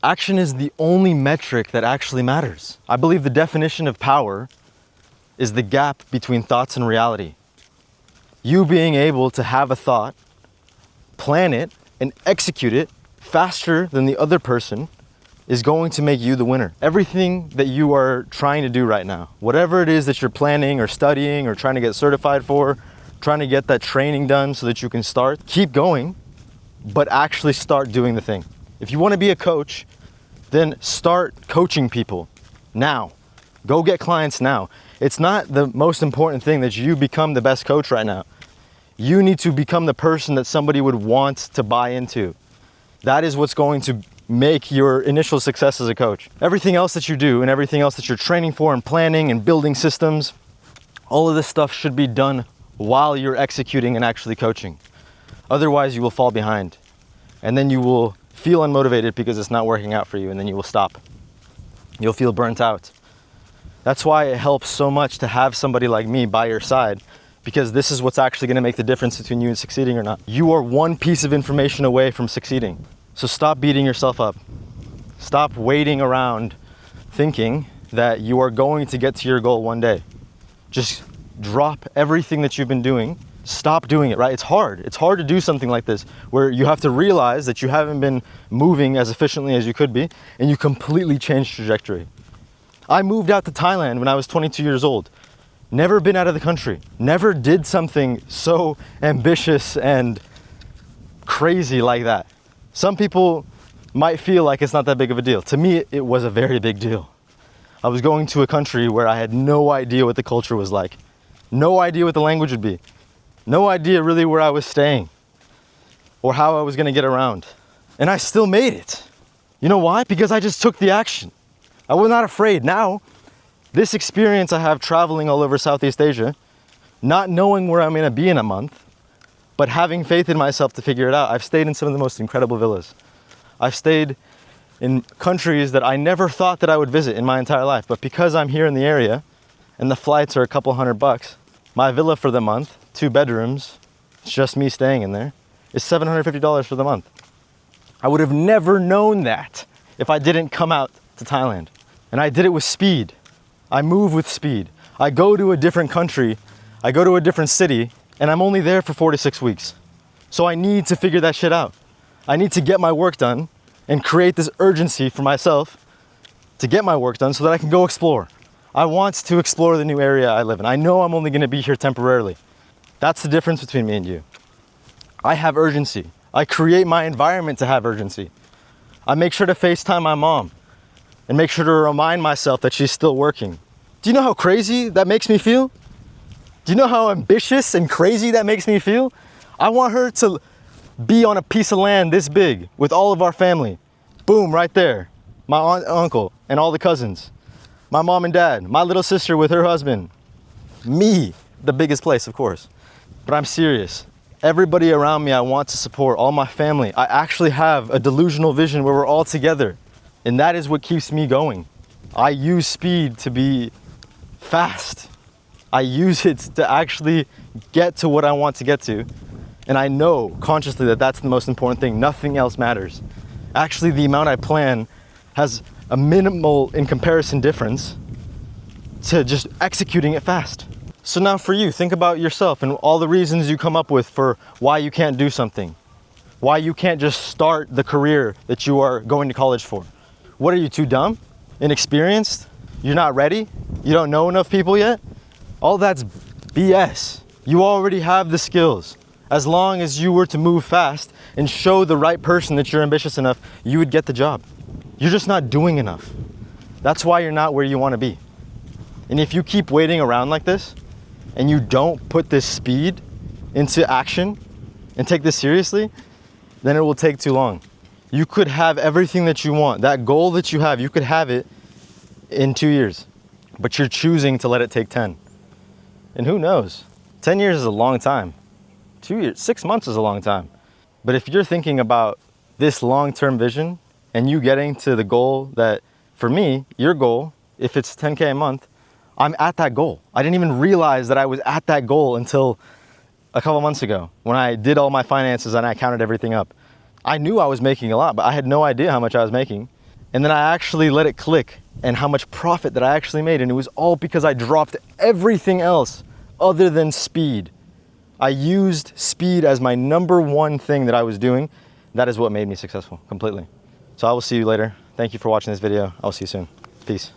Action is the only metric that actually matters. I believe the definition of power is the gap between thoughts and reality. You being able to have a thought, plan it, and execute it faster than the other person is going to make you the winner. Everything that you are trying to do right now, whatever it is that you're planning or studying or trying to get certified for, trying to get that training done so that you can start, keep going, but actually start doing the thing. If you want to be a coach, then start coaching people now. Go get clients now. It's not the most important thing that you become the best coach right now. You need to become the person that somebody would want to buy into. That is what's going to make your initial success as a coach. Everything else that you do and everything else that you're training for and planning and building systems, all of this stuff should be done while you're executing and actually coaching. Otherwise, you will fall behind. And then you will feel unmotivated because it's not working out for you, and then you will stop. You'll feel burnt out. That's why it helps so much to have somebody like me by your side, because this is what's actually going to make the difference between you and succeeding or not. You are one piece of information away from succeeding. So stop beating yourself up. Stop waiting around thinking that you are going to get to your goal one day. Just drop everything that you've been doing. Stop doing it, right? It's hard. It's hard to do something like this where you have to realize that you haven't been moving as efficiently as you could be, and you completely change trajectory. I moved out to Thailand when I was 22 years old. Never been out of the country. Never did something so ambitious and crazy like that. Some people might feel like it's not that big of a deal. To me, it was a very big deal. I was going to a country where I had no idea what the culture was like. No idea what the language would be. No idea really where I was staying or how I was going to get around. And I still made it. You know why? Because I just took the action. I was not afraid. Now, this experience I have traveling all over Southeast Asia, not knowing where I'm going to be in a month, but having faith in myself to figure it out. I've stayed in some of the most incredible villas. I've stayed in countries that I never thought that I would visit in my entire life. But because I'm here in the area and the flights are a couple $100, my villa for the month, 2 bedrooms, it's just me staying in there, is $750 for the month. I would have never known that if I didn't come out to Thailand. And I did it with speed. I move with speed. I go to a different country, I go to a different city, and I'm only there for 4 to 6 weeks. So I need to figure that shit out. I need to get my work done and create this urgency for myself to get my work done so that I can go explore. I want to explore the new area I live in. I know I'm only going to be here temporarily. That's the difference between me and you. I have urgency. I create my environment to have urgency. I make sure to FaceTime my mom and make sure to remind myself that she's still working. Do you know how crazy that makes me feel? Do you know how ambitious and crazy that makes me feel? I want her to be on a piece of land this big with all of our family. Boom, right there. My aunt, uncle, and all the cousins. My mom and dad, my little sister with her husband. Me, the biggest place, of course. But I'm serious. Everybody around me I want to support, all my family. I actually have a delusional vision where we're all together. And that is what keeps me going. I use speed to be fast. I use it to actually get to what I want to get to. And I know consciously that that's the most important thing. Nothing else matters. Actually, the amount I plan has a minimal, in comparison, difference to just executing it fast. So now for you, think about yourself and all the reasons you come up with for why you can't do something. Why you can't just start the career that you are going to college for. What, are you too dumb? Inexperienced? You're not ready? You don't know enough people yet? All that's BS. You already have the skills. As long as you were to move fast and show the right person that you're ambitious enough, you would get the job. You're just not doing enough. That's why you're not where you want to be. And if you keep waiting around like this and you don't put this speed into action and take this seriously, then it will take too long. You could have everything that you want. That goal that you have, you could have it in 2 years, but you're choosing to let it take 10. And who knows? 10 years is a long time. 2 years, 6 months is a long time. But if you're thinking about this long-term vision and you getting to the goal that, for me, your goal, if it's 10K a month, I'm at that goal. I didn't even realize that I was at that goal until a couple months ago when I did all my finances and I counted everything up. I knew I was making a lot, but I had no idea how much I was making. And then I actually let it click and how much profit that I actually made. And it was all because I dropped everything else other than speed. I used speed as my #1 thing that I was doing. That is what made me successful completely. So I will see you later. Thank you for watching this video. I'll see you soon. Peace.